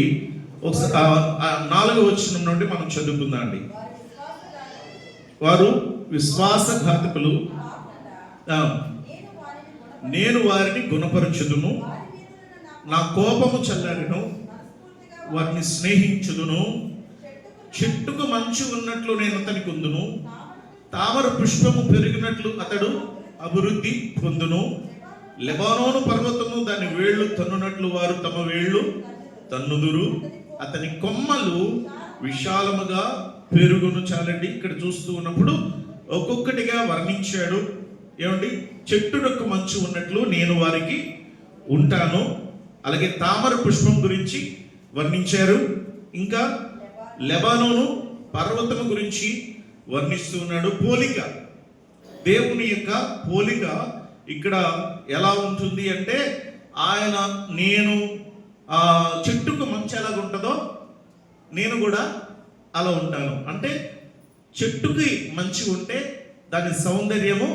4వ వచనం నుండి మనం చదువుకుందాం అండి. వారు విశ్వాసఘాతకులు, నేను వారిని గుణపరచుదును, నా కోపము చల్లారెను, వారిని స్నేహించుదును. చెట్టుకు మంచు ఉన్నట్లు నేను అతనికి ఉందును, తామర పుష్పము పెరిగినట్లు అతడు అభివృద్ధి పొందును. లెబానోను పర్వతము దాని వేళ్లు తన్నునట్లు వారు తమ వేళ్లు తన్నుదురు. అతని కొమ్మలు విశాలముగా పెరుగును. చాలండి, ఇక్కడ చూస్తూ ఉన్నప్పుడు ఒక్కొక్కటిగా వర్ణించాడు. ఏమండి? చెట్టునొక్క మంచు ఉన్నట్లు నేను వారికి ఉంటాను. అలాగే తామర పుష్పం గురించి వర్ణించారు. ఇంకా లెబానోను పర్వతము గురించి వర్ణిస్తూ ఉన్నాడు. పోలిక, దేవుని యొక్క పోలిక ఇక్కడ ఎలా ఉంటుంది అంటే, ఆయన నేను చెట్టుకు మంచు ఎలాగ ఉంటుందో నేను కూడా అలా ఉంటాను. అంటే చెట్టుకి మంచి ఉంటే దాని సౌందర్యము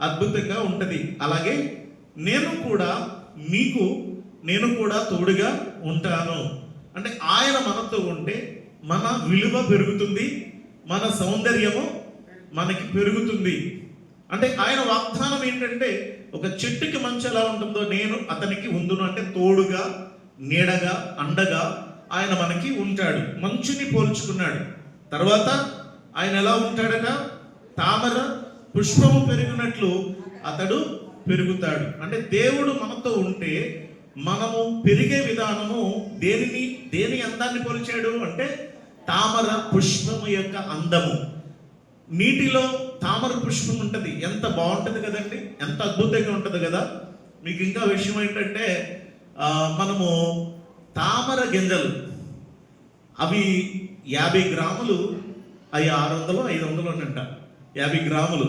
అద్భుతంగా ఉంటుంది. అలాగే నేను కూడా తోడుగా ఉంటాను. అంటే ఆయన మనతో ఉంటే మన విలువ పెరుగుతుంది, మన సౌందర్యము మనకి పెరుగుతుంది. అంటే ఆయన వాగ్దానం ఏంటంటే, ఒక చెట్టుకి మంచు ఎలా ఉంటుందో నేను అతనికి ఉందును. అంటే తోడుగా, నీడగా, అండగా ఆయన మనకి ఉంటాడు. మంచుని పోల్చుకున్నాడు. తర్వాత ఆయన ఎలా ఉంటాడట? తామర పుష్పము పెరిగినట్లు అతడు పెరుగుతాడు. అంటే దేవుడు మనతో ఉంటే మనము పెరిగే విధానము దేని అందాన్ని పోల్చాడు అంటే తామర పుష్పము యొక్క అందము. నీటిలో తామర పుష్పం ఉంటుంది, ఎంత బాగుంటుంది కదండి, ఎంత అద్భుతంగా ఉంటుంది కదా. మీకు ఇంకా విషయం ఏంటంటే, మనము తామర గింజలు అవి 50 గ్రాములు, అవి 600 500 అంట. 50 గ్రాములు.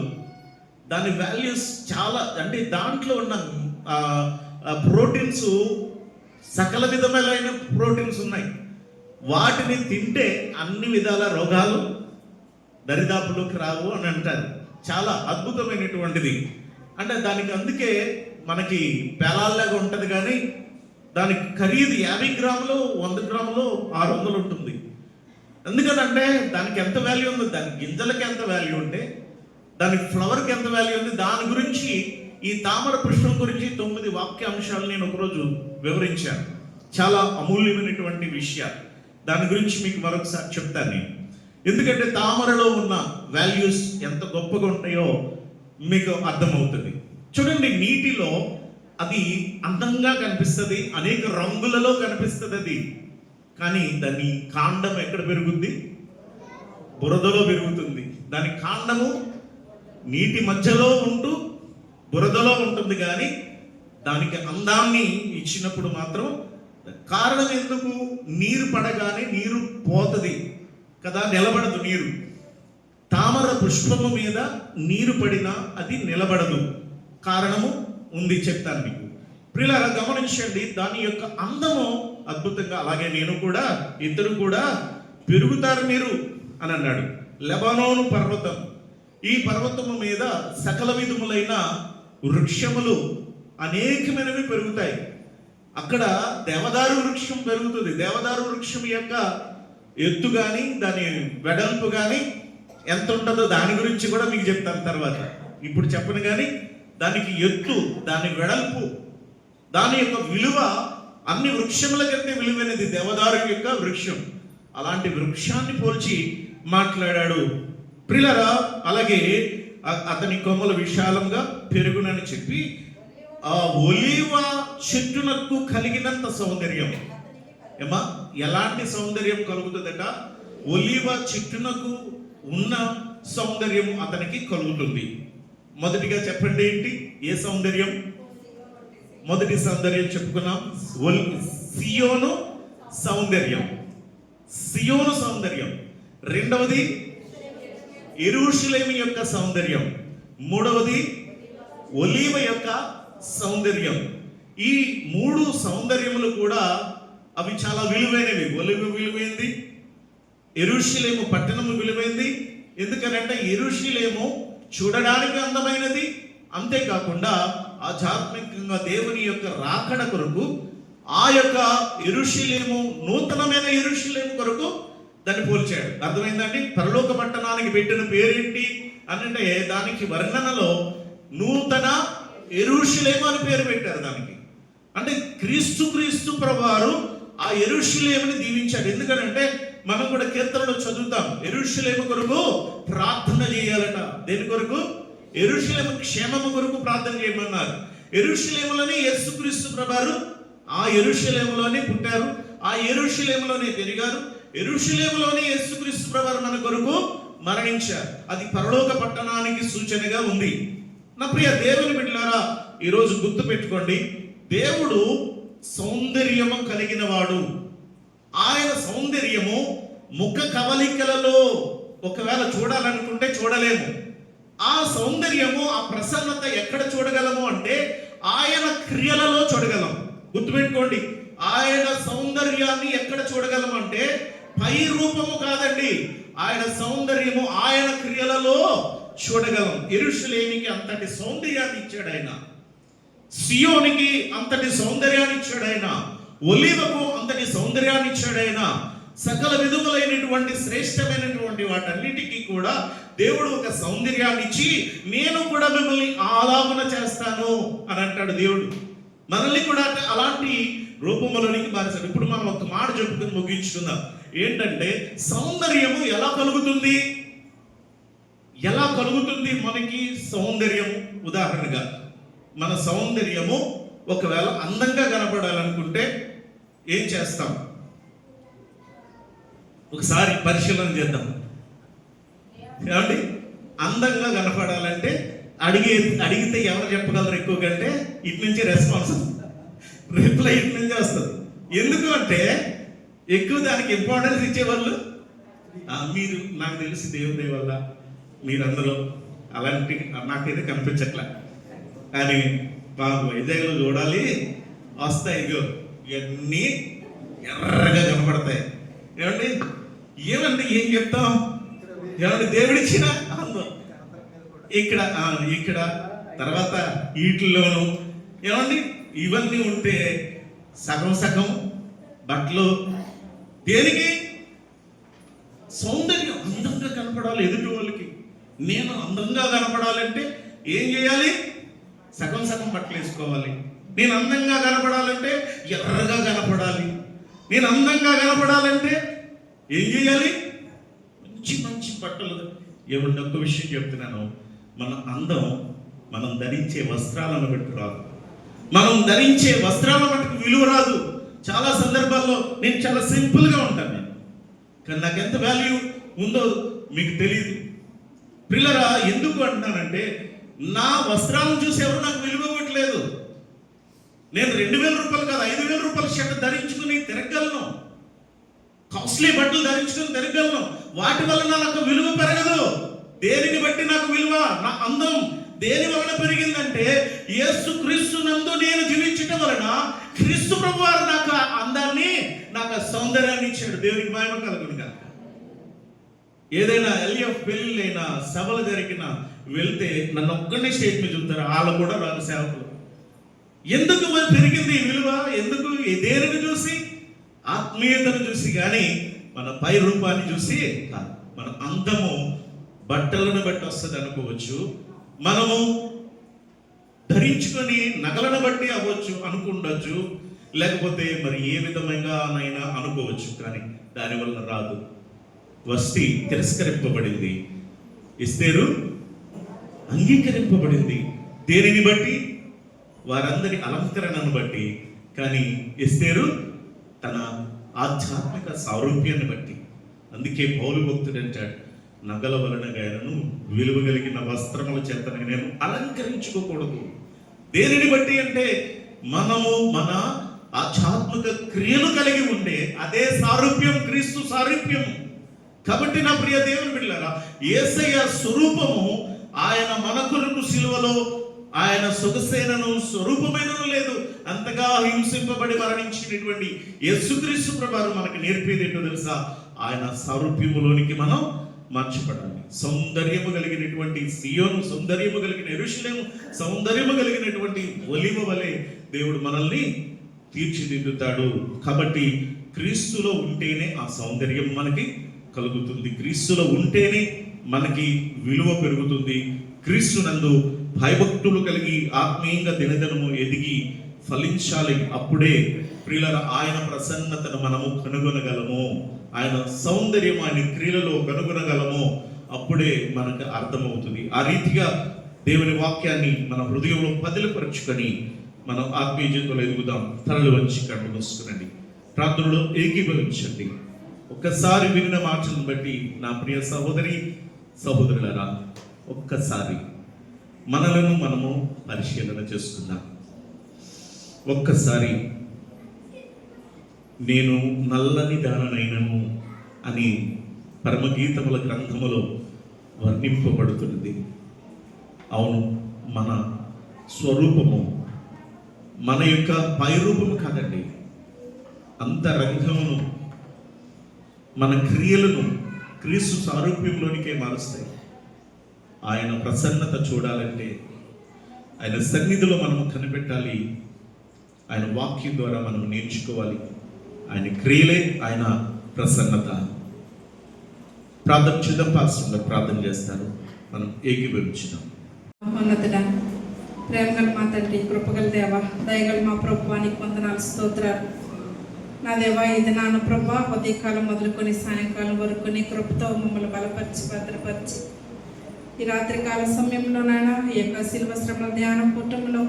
దాని వాల్యూస్ చాలా, అంటే దాంట్లో ఉన్న ప్రోటీన్స్, సకల విధమైన ప్రోటీన్స్ ఉన్నాయి. వాటిని తింటే అన్ని విధాల రోగాలు దరిదాపులోకి రావు అని అంటారు. చాలా అద్భుతమైనటువంటిది. అంటే దానికి అందుకే మనకి పేలాల్లాగా ఉంటుంది, కానీ దానికి ఖరీదు 50 గ్రాములు 100 గ్రాములు 600 ఉంటుంది. ఎందుకంటే దానికి ఎంత వాల్యూ ఉంది, దాని గింజలకి ఎంత వాల్యూ ఉంటే దానికి ఫ్లవర్కి ఎంత వాల్యూ ఉంది, దాని గురించి ఈ తామర పుష్పం గురించి 9 వాక్యాంశాలు నేను ఒకరోజు వివరించాను. చాలా అమూల్యమైనటువంటి విషయాలు. దాని గురించి మీకు మరొకసారి చెప్తాను నేను. ఎందుకంటే తామరలో ఉన్న వాల్యూస్ ఎంత గొప్పగా ఉంటాయో మీకు అర్థమవుతుంది. చూడండి, నీటిలో అది అందంగా కనిపిస్తుంది, అనేక రంగులలో కనిపిస్తుంది అది. కానీ దాని కాండం ఎక్కడ పెరుగుద్ది? బురదలో పెరుగుతుంది. దాని కాండము నీటి మధ్యలో ఉంటూ బురదలో ఉంటుంది. కానీ దానికి అందాన్ని ఇచ్చినప్పుడు మాత్రం కారణం ఎందుకు? నీరు పడగానే నీరు పోతుంది కదా, నిలబడదు నీరు. తామర పుష్పము మీద నీరు పడినా అది నిలబడదు. కారణము ఉంది, చెప్తాను మీకు. ప్రియులారా గమనించండి, దాని యొక్క అందము అద్భుతంగా. అలాగే నేను కూడా, ఇద్దరు కూడా పెరుగుతారు మీరు అని అన్నాడు. లెబానోను పర్వతం, ఈ పర్వతము మీద సకల విధములైన వృక్షములు అనేకమైనవి పెరుగుతాయి. అక్కడ దేవదారు వృక్షం పెరుగుతుంది. దేవదారు వృక్షం యొక్క ఎత్తు కానీ దాని వెడల్పు కానీ ఎంత ఉంటుందో దాని గురించి కూడా మీకు చెప్తాను తర్వాత. ఇప్పుడు చెప్పను కానీ దానికి ఎత్తు, దాని వెడల్పు, దాని యొక్క విలువ అన్ని వృక్షముల కంటే విలువైనది దేవదారు యొక్క వృక్షం. అలాంటి వృక్షాన్ని పోల్చి మాట్లాడాడు. ప్రియులారా, అలాగే అతని కొమ్మలు విశాలంగా పెరుగునని చెప్పి ఆ ఒలీవ చెట్టునకు కలిగినంత సౌందర్యం. ఏమా, ఎలాంటి సౌందర్యం కలుగుతుందట? ఒలీవ చెట్టునకు ఉన్న సౌందర్యం అతనికి కలుగుతుంది. మొదటిగా చెప్పండి, ఏంటి? ఏ సౌందర్యం? మొదటి సౌందర్యం చెప్పుకున్నాం, సియోను సౌందర్యం. సియోను సౌందర్యం. రెండవది యెరూషలేము యొక్క సౌందర్యం. మూడవది ఒలీవ యొక్క సౌందర్యం. ఈ 3 సౌందర్యములు కూడా అవి చాలా విలువైనవి. ఒలీవ విలువైంది, యెరూషలేము పట్టణము విలువైంది. ఎందుకనంటే యెరూషలేము చూడడానికి అందమైనది, అంతేకాకుండా ఆధ్యాత్మికంగా దేవుని యొక్క రాకడ కొరకు ఆ యొక్క యెరూషలేము, నూతనమైన యెరూషలేము కొరకు దాన్ని పోల్చాడు. అర్థమైందండి? పరలోక పట్టణానికి పెట్టిన పేరేంటి అంటే దానికి వర్ణనలో నూతన యెరూషలేము అని పేరు పెట్టారు దానికి. అంటే క్రీస్తు ప్రభువారు ఆ యెరూషలేముని దీవించాడు. ఎందుకంటే మనం కూడా కీర్తనలో చదువుతాం, యెరూషలేము కొరకు ప్రార్థన చేయాలట. దేని కొరకు? యెరూషలేము క్షేమము కొరకు ప్రార్థన చేయమన్నారు. యెరూషలేములోనే యేసుక్రీస్తు ప్రభువారు ఆ యెరూషలేములోనే పుట్టారు, ఆ యెరూషలేములోనే పెరిగారు, యెరూషలేములోనే యేసుక్రీస్తు ప్రభువారు మన కొరకు మరణించారు. అది పరలోక పట్టణానికి సూచనగా ఉంది. నా ప్రియ దేవుని బిడ్డలారా, ఈరోజు గుర్తు పెట్టుకోండి, దేవుడు సౌందర్యము కలిగిన వాడు. ఆయన సౌందర్యము ముఖ కవలికలలో ఒకవేళ చూడాలనుకుంటే చూడలేము. ఆ సౌందర్యము, ఆ ప్రసన్నత ఎక్కడ చూడగలము అంటే ఆయన క్రియలలో చూడగలం. గుర్తుపెట్టుకోండి, ఆయన సౌందర్యాన్ని ఎక్కడ చూడగలం అంటే పై రూపము కాదండి, ఆయన సౌందర్యము ఆయన క్రియలలో చూడగలం. యెరూషలేముకి అంతటి సౌందర్యాన్ని ఇచ్చాడు ఆయన, సియోనికి అంతటి సౌందర్యాన్ని ఇచ్చాడు ఆయన, ఒలీవకు అంతటి సౌందర్యాన్ని ఇచ్చాడు ఆయన. సకల విధములైనటువంటి శ్రేష్టమైనటువంటి వాటన్నిటికీ కూడా దేవుడు ఒక సౌందర్యాన్ని ఇచ్చి నేను కూడా మిమ్మల్ని ఆలాపన చేస్తాను అని అంటాడు దేవుడు. మనల్ని కూడా అలాంటి రూపంలోనికి మారేశాడు. ఇప్పుడు మనం ఒక మాట చెప్పుకుని ముగించుకుందాం. ఏంటంటే సౌందర్యము ఎలా కలుగుతుంది? ఎలా కలుగుతుంది మనకి సౌందర్యము? ఉదాహరణగా మన సౌందర్యము ఒకవేళ అందంగా కనపడాలనుకుంటే ఏం చేస్తాం? ఒకసారి పరిశీలన చేద్దాం. ఏమండి, అందంగా కనపడాలంటే అడిగితే ఎవరు చెప్పగలరు ఎక్కువ కంటే? ఇటు నుంచి రెస్పాన్స్, రిప్లై ఇటు నుంచి వస్తుంది. ఎందుకు అంటే ఎక్కువ దానికి ఇంపార్టెన్స్ ఇచ్చేవాళ్ళు మీరు. నాకు తెలిసి దేవుడి వల్ల మీరందరూ అలాంటి నాకైతే కనిపించట్లే. కానీ బాబు వైజాగ్లో చూడాలి, వస్తాయి ఇగో ఇవన్నీ ఎర్రగా కనపడతాయి. ఏమండి, ఏమండి ఏం చెప్తాం? ఏమండి, దేవుడిచ్చిన అందం ఇక్కడ తర్వాత వీటిల్లోనూ ఏమండి ఇవన్నీ ఉంటే సగం సగం బట్టలు దేనికి? సౌందర్యం అందంగా కనపడాలి ఎదుటి వాళ్ళకి. నేను అందంగా కనపడాలంటే ఏం చేయాలి? సగం సగం బట్టలు వేసుకోవాలి. నేను అందంగా కనపడాలంటే ఎర్రగా కనపడాలి. నేను అందంగా కనపడాలంటే ఏం చేయాలి? మంచి మంచి బట్టలు. ఏమంటే ఒక్క విషయం చెప్తున్నాను, మన అందం మనం ధరించే వస్త్రాలను బట్టి రాదు. మనం ధరించే వస్త్రాల మట్టుకు విలువ రాదు. చాలా సందర్భాల్లో నేను చాలా సింపుల్గా ఉంటాను నేను, కానీ నాకు ఎంత వాల్యూ ఉందో మీకు తెలియదు. పిల్లరా, ఎందుకు అంటున్నానంటే నా వస్త్రాలను చూసి ఎవరు నాకు విలువ ఇవ్వట్లేదు. నేను 2000 రూపాయలు కాదు 5000 రూపాయల షర్ట్ ధరించుకుని తిరగలను, కాస్ట్లీ బట్టలు ధరించుకుని తిరగలను. వాటి వలన నాకు విలువ పెరగదు. దేనిని బట్టి నాకు విలువ? నా అందం దేని వలన పెరిగిందంటే యేసు క్రీస్తు నందు నేను జీవించటం వలన క్రీస్తు ప్రభు వారు నాకు అందాన్ని, నాకు సౌందర్యాన్ని ఇచ్చాడు. దేవునికి మహిమ కలుగును గాక. ఏదైనా ఎల్ఎఫ్ పెళ్ళైనా సభలు జరిగిన వెళ్తే నన్ను ఒక్కనే స్టేజ్ మీద చూస్తారు, వాళ్ళు కూడా రాదు సేవకులు. ఎందుకు పెరిగింది ఈ విలువ? ఎందుకు? దేనిని చూసి? ఆత్మీయతను చూసి, కానీ మన పై రూపాన్ని చూసి కాదు. మన అందము బట్టలను బట్టి వస్తుంది అనుకోవచ్చు, మనము ధరించుకొని నగలను బట్టి అవ్వచ్చు అనుకుండొచ్చు, లేకపోతే మరి ఏ విధంగానైనా అనుకోవచ్చు, కానీ దానివల్ల రాదు. వస్తీ తిరస్కరింపబడింది, ఎస్తేరు అంగీకరింపబడింది. దేనిని బట్టి? వారందరి అలంకరణను బట్టి. కానీ ఎస్తేరు తన ఆధ్యాత్మిక సారూప్యాన్ని బట్టి. అందుకే పౌలు భక్తుడు అంటాడు, నగల వలన గాయనను విలువ కలిగిన వస్త్రముల చేతను నేను అలంకరించుకోకూడదు. దేనిని బట్టి అంటే మనము మన ఆధ్యాత్మిక క్రియలు కలిగి ఉండే అదే సారూప్యం, క్రీస్తు సారూప్యం. కాబట్టి నా ప్రియ దేవుని బిడ్డలారా, యేసయ్య స్వరూపము ఆయన మన కొరకు సిలువలో ఆయన సొగసైనను స్వరూపమైనను లేదు. అంతగా హింసింపబడి మరణించినటువంటి యేసుక్రీస్తు ప్రభువారు మనకు నేర్పేది ఏంటో తెలుసా? ఆయన సారూప్యములోనికి మనం మార్చబడాలి. సౌందర్యము కలిగినటువంటి సియోను, సౌందర్యము కలిగిన యెరూషలేము, సౌందర్యము కలిగినటువంటి ఒలివ వలె దేవుడు మనల్ని తీర్చిదిద్దుతాడు. కాబట్టి క్రీస్తులో ఉంటేనే ఆ సౌందర్యం మనకి కలుగుతుంది. క్రీస్తులో ఉంటేనే మనకి విలువ పెరుగుతుంది. క్రీస్తునందు భయభక్తులు కలిగి ఆత్మీయంగా దినదినము ఎదిగి ఫలించాలి. అప్పుడే ప్రియుల ఆయన ప్రసన్నతను మనము కనుగొనగలము. ఆయన సౌందర్యం, ఆయన క్రియలలో కనుగొనగలము. అప్పుడే మనకు అర్థమవుతుంది. ఆ రీతిగా దేవుని వాక్యాన్ని మన హృదయంలో పదిలపరుచుకొని మనం ఆత్మీయ జీవితంలో ఎదుగుదాం. తలలు వంచి కళ్ళు మూసుకునండి, ప్రార్థనలో ఏకీభవించండి. ఒక్కసారి విన్న మాటలను బట్టి నా ప్రియ సహోదరి సహోదరులారా, ఒక్కసారి మనలను మనము పరిశీలన చేసుకుందాం. ఒక్కసారి నేను నల్లని దాననైనను అని పరమగీతముల గ్రంథములో వర్ణింపబడుతున్నది. అవును, మన స్వరూపము మన యొక్క పైరూపము కాదండి, అంతరంగమును, మన క్రియలను క్రీస్తు సారూప్యంలోనికే మారుస్తాయి. ఆయన ప్రసన్నత చూడాలంటే ఆయన సన్నిధిలో మనము కనిపెట్టాలి. ఆయన వాక్యం ద్వారా మనం నేర్చుకోవాలి. ఆయన క్రియలే ఆయన ప్రసన్నత. ప్రార్థన చేద్దాం. పాస్టర్ ప్రార్థన చేస్తారు, మనం ఏకీభవించుదాం. మహోన్నతుడా, ప్రేమగల మా తండ్రి, కృపగల దేవ, దయగల మా ప్రభువానికి వందనాలు, స్తోత్రాలు. నా దేవా, ఇది నాన్న ప్రభా, ఉదయకాలం మొదలుకొని సాయంకాలం వరకు నీ కృపతో మమ్మల్ని బలపరిచి భద్రపరిచి ఈ రాత్రికాల సమయంలో నాయన ఈ యొక్క శిలువ శ్రమల ధ్యాన కూటంలో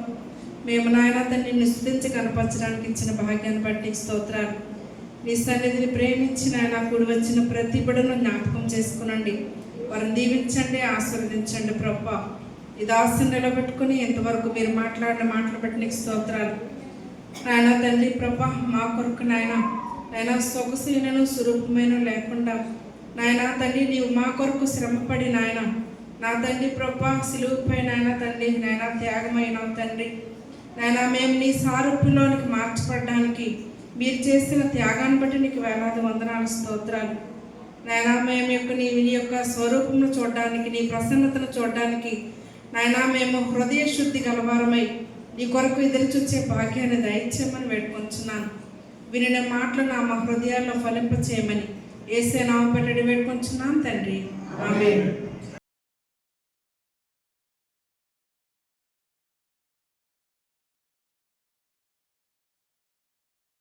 మేము నాయన తండ్రి నిన్ను స్తుతించి కనపరచడానికి ఇచ్చిన భాగ్యాన్ని బట్టి స్తోత్రాలు. నీ సన్నిధిని ప్రేమించి నాయన కూడి వచ్చిన ప్రతి బిడ్డను జ్ఞాపకం చేసుకునండి, వారిని దీవించండి, ఆశీర్వదించండి. ప్రభా, ఈ దాసుని నిలబెట్టుకుని ఇంతవరకు మీరు మాట్లాడిన మాటలు బట్టి నీకు స్తోత్రాలు. నాయన తండ్రి ప్రభా, మా కొరకు నాయన సొగసైనను స్వరూపమైన లేకుండా నాయన తండ్రి నీవు మా కొరకు శ్రమపడి నాయన నా తండ్రి ప్రభా సిలువుపై నాయన తండ్రి నాయన త్యాగమైనావు తండ్రి. నాయన మేము నీ సారూప్యంలోనికి మార్చబడడానికి మీరు చేసిన త్యాగాన్ని బట్టి నీకు వేలాది వందనాలు, స్తోత్రాలు. నాయన మేము నీ యొక్క స్వరూపమును చూడడానికి, నీ ప్రసన్నతను చూడడానికి నాయన మేము హృదయ శుద్ధి గలవారమై నీ కొరకు ఎదురు చూచే భాగ్యాన్ని దయచేయమని వేడుకొంచున్నాను. వినిన మాటలు మా హృదయాల్లో ఫలింపచేయమని యేసే నామమున వేడుకొంచున్నాను తండ్రి. ఆమేన్.